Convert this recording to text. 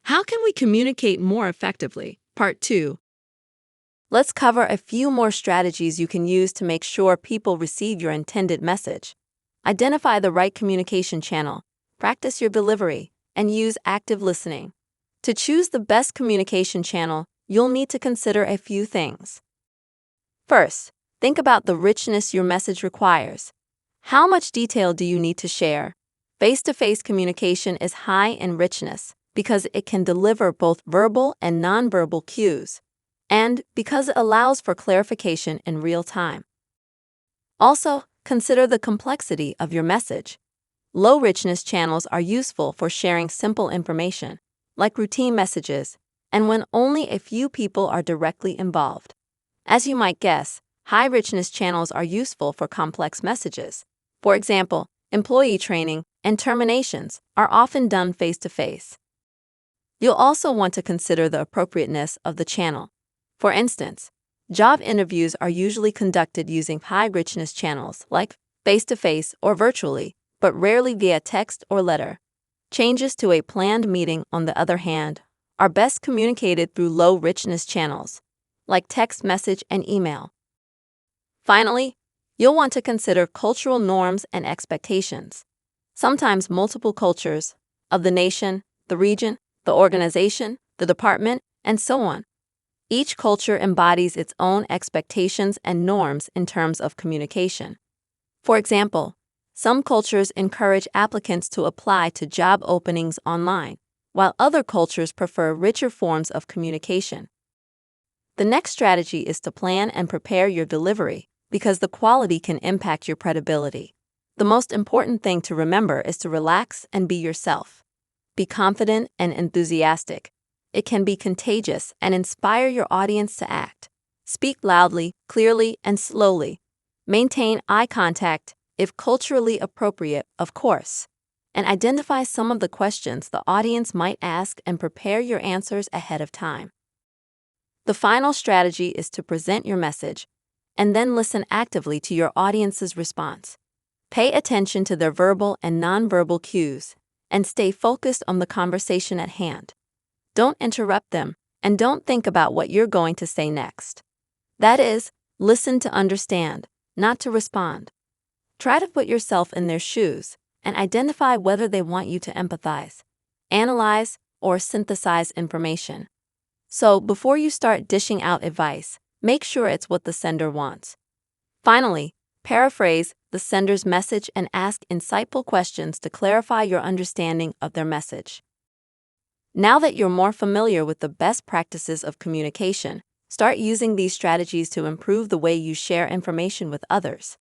How can we communicate more effectively? Part 2. Let's cover a few more strategies you can use to make sure people receive your intended message. Identify the right communication channel, practice your delivery, and use active listening. To choose the best communication channel, you'll need to consider a few things. First, think about the richness your message requires. How much detail do you need to share? Face-to-face communication is high in richness because it can deliver both verbal and nonverbal cues, and because it allows for clarification in real time. Also, consider the complexity of your message. Low richness channels are useful for sharing simple information, like routine messages, and when only a few people are directly involved. As you might guess, high richness channels are useful for complex messages. For example, employee training and terminations are often done face-to-face. You'll also want to consider the appropriateness of the channel. For instance, job interviews are usually conducted using high richness channels like face-to-face or virtually, but rarely via text or letter. Changes to a planned meeting, on the other hand, are best communicated through low richness channels, like text message and email. Finally, you'll want to consider cultural norms and expectations. Sometimes multiple cultures of the nation, the region, the organization, the department, and so on. Each culture embodies its own expectations and norms in terms of communication. For example, some cultures encourage applicants to apply to job openings online, while other cultures prefer richer forms of communication. The next strategy is to plan and prepare your delivery, because the quality can impact your credibility. The most important thing to remember is to relax and be yourself. Be confident and enthusiastic. It can be contagious and inspire your audience to act. Speak loudly, clearly, and slowly. Maintain eye contact, if culturally appropriate, of course. And identify some of the questions the audience might ask and prepare your answers ahead of time. The final strategy is to present your message and then listen actively to your audience's response. Pay attention to their verbal and nonverbal cues and stay focused on the conversation at hand. Don't interrupt them, and don't think about what you're going to say next. That is, listen to understand, not to respond. Try to put yourself in their shoes and identify whether they want you to empathize, analyze, or synthesize information. So, before you start dishing out advice, make sure it's what the sender wants. Finally, paraphrase the sender's message and ask insightful questions to clarify your understanding of their message. Now that you're more familiar with the best practices of communication, start using these strategies to improve the way you share information with others.